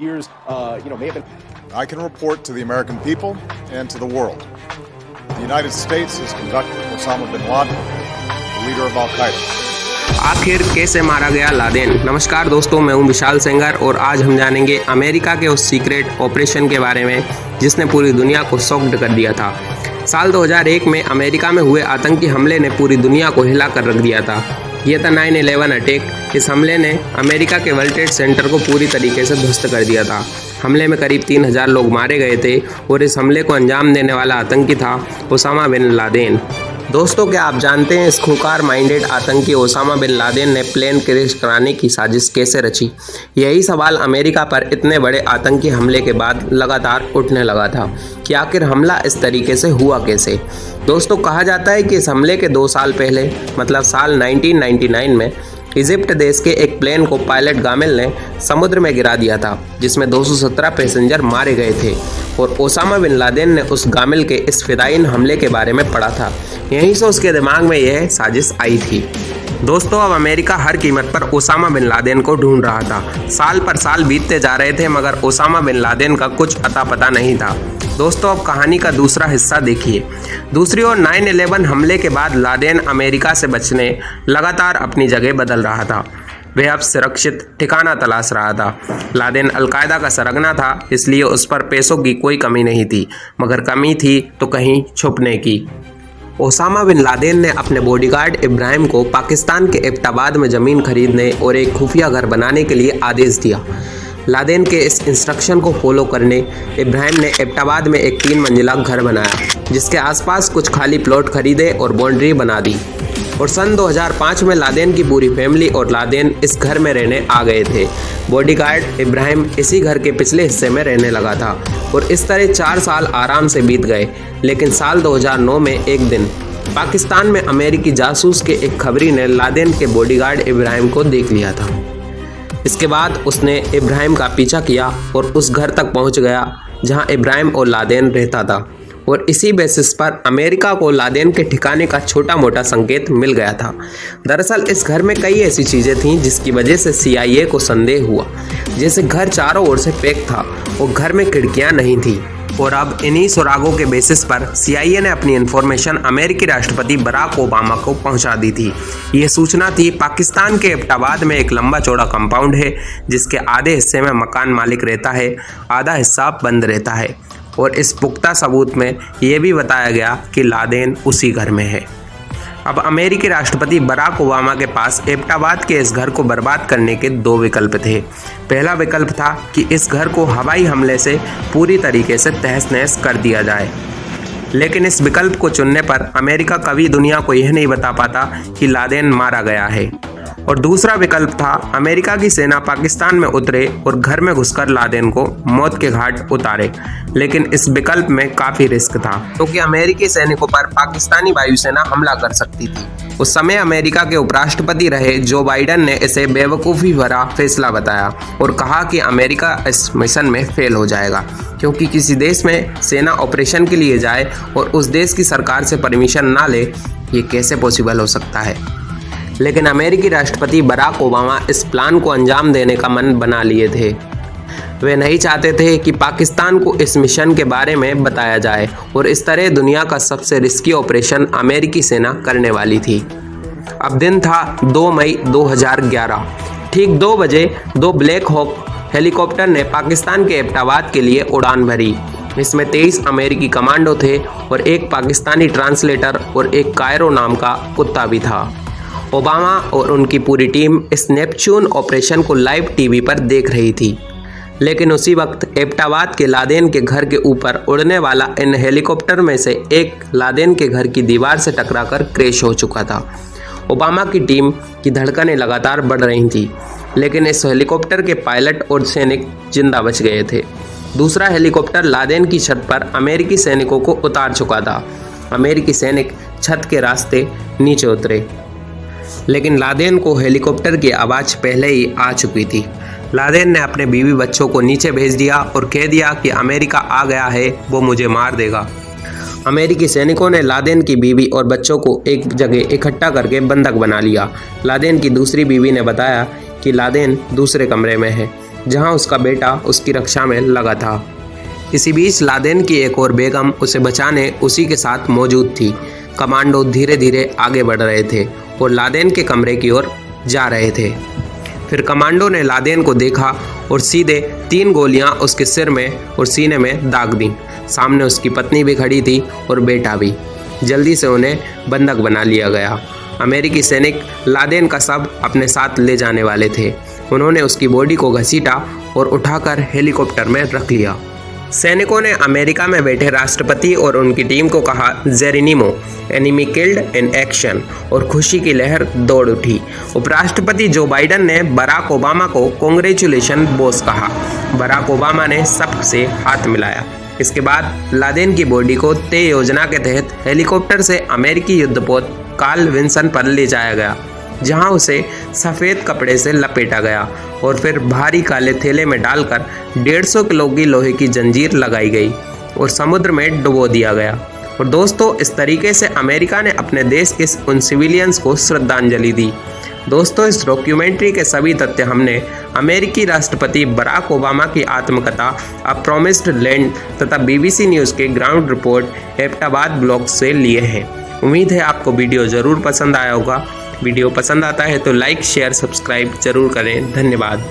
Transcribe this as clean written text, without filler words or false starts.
years, may have been. I can report to the American people and to the world. The United States has conducted Osama bin Laden, the leader of Al-Qaeda. आखिर कैसे मारा गया Laden. नमस्कार दोस्तों, मैं हूं विशाल सेंगर और आज हम जानेंगे अमेरिका के उस सीक्रेट ऑपरेशन के बारे में जिसने पूरी दुनिया को शॉक्ड कर दिया था। साल 2001 में अमेरिका में हुए आतंकी हमले ने पूरी दुनिया को हिला कर रख दिया था। यह था 9/11 अटैक। इस हमले ने अमेरिका के वर्ल्ड ट्रेड सेंटर को पूरी तरीके से ध्वस्त कर दिया था। हमले में करीब 3000 लोग मारे गए थे और इस हमले को अंजाम देने वाला आतंकी था ओसामा बिन लादेन। दोस्तों, क्या आप जानते हैं इस खूंखार माइंडेड आतंकी ओसामा बिन लादेन ने प्लेन क्रैश कराने की साजिश कैसे रची? यही सवाल अमेरिका पर इतने बड़े आतंकी हमले के बाद लगातार उठने लगा था कि आखिर हमला इस तरीके से हुआ कैसे। दोस्तों, कहा जाता है कि इस हमले के 2 साल पहले मतलब साल 1999 में इजिप्ट देश के एक प्लेन को पायलट गामिल ने समुद्र में गिरा दिया था, जिसमें 217 पैसेंजर मारे गए थे और ओसामा बिन लादेन ने उस गामिल के इस फिदायीन हमले के बारे में पढ़ा था। यहीं से उसके दिमाग में यह साजिश आई थी। दोस्तों, अब अमेरिका हर कीमत पर ओसामा बिन लादेन को ढूंढ रहा था। साल पर साल बीतते जा रहे थे मगर ओसामा बिन लादेन का कुछ अता पता नहीं था। दोस्तों, अब कहानी का दूसरा हिस्सा देखिए। दूसरी ओर 9/11 हमले के बाद लादेन अमेरिका से बचने लगातार अपनी जगह बदल रहा था। वह अब सुरक्षित ठिकाना तलाश रहा था। लादेन अलकायदा का सरगना था, इसलिए उस पर पैसों की कोई कमी नहीं थी, मगर कमी थी तो कहीं छुपने की। ओसामा बिन लादेन ने अपने बॉडीगार्ड इब्राहिम को पाकिस्तान के एबटाबाद में ज़मीन खरीदने और एक खुफिया घर बनाने के लिए आदेश दिया। लादेन के इस इंस्ट्रक्शन को फॉलो करने इब्राहिम ने एबटाबाद में एक 3 मंजिला घर बनाया, जिसके आसपास कुछ खाली प्लॉट खरीदे और बाउंड्री बना दी। और सन 2005 में लादेन की पूरी फैमिली और लादेन इस घर में रहने आ गए थे। बॉडीगार्ड इब्राहिम इसी घर के पिछले हिस्से में रहने लगा था और इस तरह 4 साल आराम से बीत गए। लेकिन साल 2009 में एक दिन पाकिस्तान में अमेरिकी जासूस के एक खबरी ने लादेन के बॉडीगार्ड इब्राहिम को देख लिया था। इसके बाद उसने इब्राहिम का पीछा किया और उस घर तक पहुंच गया जहां इब्राहिम और लादेन रहता था। और इसी बेसिस पर अमेरिका को लादेन के ठिकाने का छोटा मोटा संकेत मिल गया था। दरअसल इस घर में कई ऐसी चीज़ें थीं जिसकी वजह से CIA को संदेह हुआ। जैसे घर चारों ओर से पैक था और घर में खिड़कियां नहीं थी। और अब इन्हीं सुरागों के बेसिस पर CIA ने अपनी इन्फॉर्मेशन अमेरिकी राष्ट्रपति बराक ओबामा को पहुंचा दी थी। ये सूचना थी, पाकिस्तान के एबटाबाद में एक लंबा चौड़ा कंपाउंड है जिसके आधे हिस्से में मकान मालिक रहता है, आधा हिस्सा बंद रहता है। और इस पुख्ता सबूत में ये भी बताया गया कि लादेन उसी घर में है। अब अमेरिकी राष्ट्रपति बराक ओबामा के पास एबटाबाद के इस घर को बर्बाद करने के 2 विकल्प थे। पहला विकल्प था कि इस घर को हवाई हमले से पूरी तरीके से तहस नहस कर दिया जाए, लेकिन इस विकल्प को चुनने पर अमेरिका कभी दुनिया को यह नहीं बता पाता कि लादेन मारा गया है। और दूसरा विकल्प था अमेरिका की सेना पाकिस्तान में उतरे और घर में घुसकर लादेन को मौत के घाट उतारे। लेकिन इस विकल्प में काफ़ी रिस्क था क्योंकि अमेरिकी सैनिकों पर पाकिस्तानी वायुसेना हमला कर सकती थी। उस समय अमेरिका के उपराष्ट्रपति रहे जो बाइडन ने इसे बेवकूफ़ी भरा फैसला बताया और कहा कि अमेरिका इस मिशन में फेल हो जाएगा, क्योंकि किसी देश में सेना ऑपरेशन के लिए जाए और उस देश की सरकार से परमिशन ना ले, ये कैसे पॉसिबल हो सकता है। लेकिन अमेरिकी राष्ट्रपति बराक ओबामा इस प्लान को अंजाम देने का मन बना लिए थे। वे नहीं चाहते थे कि पाकिस्तान को इस मिशन के बारे में बताया जाए और इस तरह दुनिया का सबसे रिस्की ऑपरेशन अमेरिकी सेना करने वाली थी। अब दिन था 2 मई 2011। ठीक 2 बजे 2 ब्लैक हॉक हेलीकॉप्टर ने पाकिस्तान के एबटाबाद के लिए उड़ान भरी। इसमें 23 अमेरिकी कमांडो थे और एक पाकिस्तानी ट्रांसलेटर और एक कायरो नाम का कुत्ता भी था। ओबामा और उनकी पूरी टीम इस नेपच्यून ऑपरेशन को लाइव टीवी पर देख रही थी। लेकिन उसी वक्त एबटाबाद के लादेन के घर के ऊपर उड़ने वाला इन हेलीकॉप्टर में से एक लादेन के घर की दीवार से टकराकर क्रैश हो चुका था। ओबामा की टीम की धड़कनें लगातार बढ़ रही थी, लेकिन इस हेलीकॉप्टर के पायलट और सैनिक जिंदा बच गए थे। दूसरा हेलीकॉप्टर लादेन की छत पर अमेरिकी सैनिकों को उतार चुका था। अमेरिकी सैनिक छत के रास्ते नीचे उतरे, लेकिन लादेन को हेलीकॉप्टर की आवाज़ पहले ही आ चुकी थी। लादेन ने अपने बीवी बच्चों को नीचे भेज दिया और कह दिया कि अमेरिका आ गया है, वो मुझे मार देगा। अमेरिकी सैनिकों ने लादेन की बीवी और बच्चों को एक जगह इकट्ठा करके बंधक बना लिया। लादेन की दूसरी बीवी ने बताया कि लादेन दूसरे कमरे में है। जहां उसका बेटा उसकी रक्षा में लगा था। इसी बीच लादेन की एक और बेगम उसे बचाने उसी के साथ मौजूद थी। कमांडो धीरे धीरे आगे बढ़ रहे थे और लादेन के कमरे की ओर जा रहे थे। फिर कमांडो ने लादेन को देखा और सीधे 3 गोलियां उसके सिर में और सीने में दाग दी। सामने उसकी पत्नी भी खड़ी थी और बेटा भी। जल्दी से उन्हें बंधक बना लिया गया। अमेरिकी सैनिक लादेन का शव अपने साथ ले जाने वाले थे। उन्होंने उसकी बॉडी को घसीटा और उठाकर हेलीकॉप्टर में रख लिया। सैनिकों ने अमेरिका में बैठे राष्ट्रपति और उनकी टीम को कहा जेरेनिमो, एनिमी किल्ड इन एक्शन, और खुशी की लहर दौड़ उठी। उपराष्ट्रपति जो बाइडन ने बराक ओबामा को कांग्रेचुलेशन बॉस कहा। बराक ओबामा ने सबसे हाथ मिलाया। इसके बाद लादेन की बॉडी को तय योजना के तहत हेलीकॉप्टर से अमेरिकी युद्धपोत कार्ल विंसन पर ले जाया गया, जहां उसे सफ़ेद कपड़े से लपेटा गया और फिर भारी काले थैले में डालकर 150 किलो की लोहे की जंजीर लगाई गई और समुद्र में डुबो दिया गया। और दोस्तों, इस तरीके से अमेरिका ने अपने देश के उन सिविलियंस को श्रद्धांजलि दी। दोस्तों, इस डॉक्यूमेंट्री के सभी तथ्य हमने अमेरिकी राष्ट्रपति बराक ओबामा की आत्मकथा अ प्रॉमिस्ड लैंड तथा BBC न्यूज़ के ग्राउंड रिपोर्ट एबटाबाद ब्लॉग से लिए हैं। उम्मीद है आपको वीडियो ज़रूर पसंद आया होगा। वीडियो पसंद आता है तो लाइक, शेयर, सब्सक्राइब जरूर करें। धन्यवाद।